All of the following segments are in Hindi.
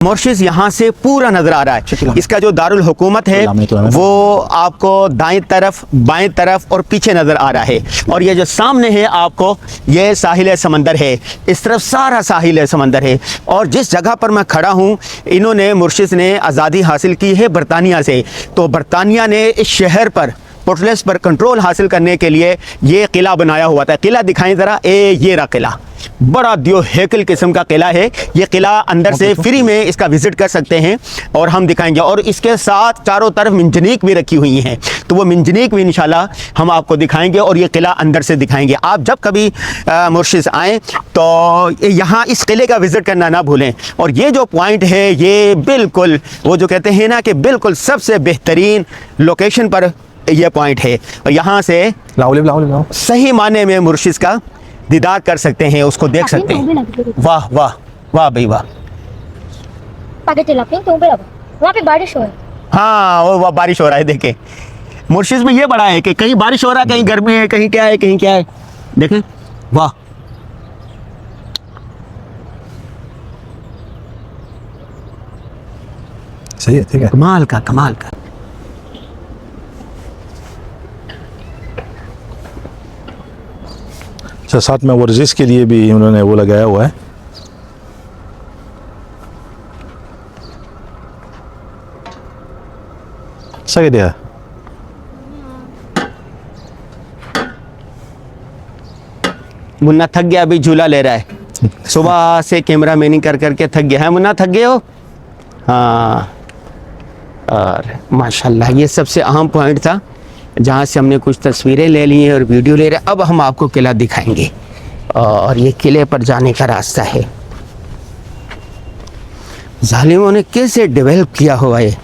मोरशिस यहाँ से पूरा नज़र आ रहा है। इसका जो दारुल हुकूमत है वो आपको दाएं तरफ, बाएं तरफ और पीछे नज़र आ रहा है। और ये जो सामने है आपको, ये साहिल समंदर है, इस तरफ सारा साहिल समंदर है। और जिस जगह पर मैं खड़ा हूँ, इन्होंने, मुर्शिद ने आज़ादी हासिल की है बरतानिया से। तो बरतानिया ने इस शहर पर, पोर्टलेस पर कंट्रोल हासिल करने के लिए ये किला बनाया हुआ था। किला दिखाएं ज़रा, ये रहा किला, बड़ा दियो हैकल किस्म का किला है। ये किला अंदर से फ्री में इसका विज़िट कर सकते हैं और हम दिखाएंगे। और इसके साथ चारों तरफ मिंजनीक भी रखी हुई हैं, तो वो मिंजनीक भी इंशाल्लाह हम आपको दिखाएंगे और ये किला अंदर से दिखाएंगे। आप जब कभी मुर्शिद आएँ तो यहाँ इस किले का विज़िट करना ना भूलें। और ये जो पॉइंट है, ये बिल्कुल वो जो कहते हैं ना कि बिल्कुल सबसे बेहतरीन लोकेशन पर यह पॉइंट है। और यहाँ से सही माने में मुर्शिद का दीदार कर सकते हैं, उसको देख सकते हैं। वाह वाह वाह भाई वाह। वहाँ पे बारिश हो रही है। हाँ, वो बारिश हो रहा है। देखें, मुर्शिद में ये बड़ा है कि कहीं बारिश हो रहा है, कहीं गर्मी है, कहीं क्या है, कहीं क्या है। देखें, वाह। सही है, ठीक है। कमाल का, कमाल का। अच्छा, साथ में वर्जिश के लिए भी उन्होंने वो लगाया हुआ है। सही दिया। मुन्ना थक गया, अभी झूला ले रहा है। सुबह से कैमरा मैनिंग कर करके थक गया है। मुन्ना, थक गए हो? हाँ। और माशाल्लाह ये सबसे अहम पॉइंट था, जहाँ से हमने कुछ तस्वीरें ले ली हैं और वीडियो ले रहे हैं। अब हम आपको किला दिखाएंगे और ये किले पर जाने का रास्ता है। जालिमों ने कैसे डेवलप किया हुआ है,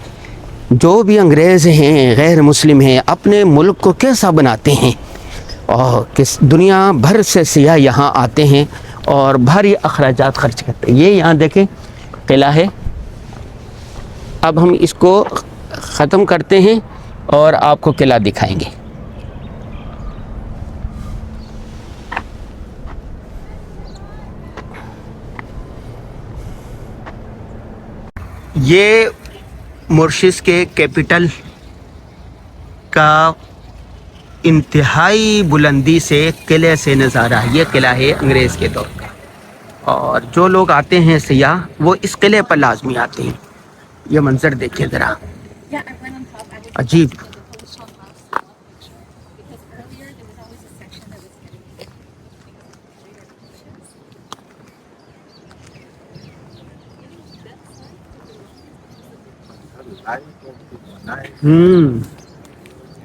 जो भी अंग्रेज़ हैं, गैर मुस्लिम हैं, अपने मुल्क को कैसा बनाते हैं। और किस दुनिया भर से सियाह यहाँ आते हैं और भारी अखराजात खर्च करते हैं। ये यहाँ देखें किला है। अब हम इसको ख़त्म करते हैं और आपको किला दिखाएंगे। ये मुर्शिद के कैपिटल का इंतहाई बुलंदी से किले से नज़ारा है। ये किला है अंग्रेज़ के दौर का। और जो लोग आते हैं सियाह, वो इस किले पर लाजमी आते हैं। ये मंजर देखिए ज़रा, अजीब।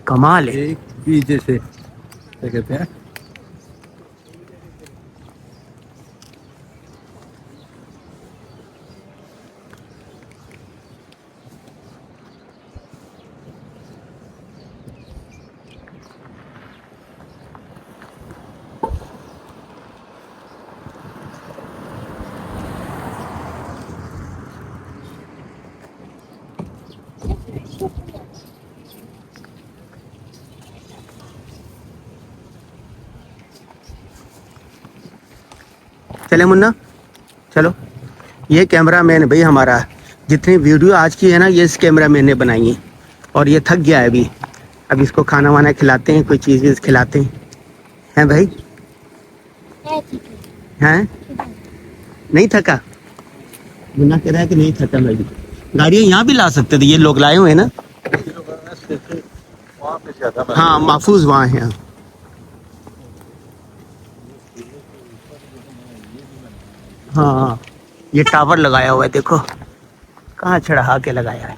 कमाल है। एक भी जैसे क्या कहते हैं, चले मुन्ना, चलो। ये कैमरा मैन भाई हमारा, जितनी वीडियो आज की है ना, ये इस कैमरा मैन ने बनाई है। और ये थक गया है अभी। अब इसको खाना वाना खिलाते हैं, कोई चीज़ वीज़ खिलाते हैं भाई। हैं? नहीं थका? मुन्ना कह रहा है कि नहीं थका मैं भी। गाड़ियाँ यहाँ भी ला सकते थे, ये लोग लाए हुए हैं ना। हाँ, महफूज वहाँ है। हाँ, ये टावर लगाया हुआ है, देखो कहाँ चढ़ा के लगाया है।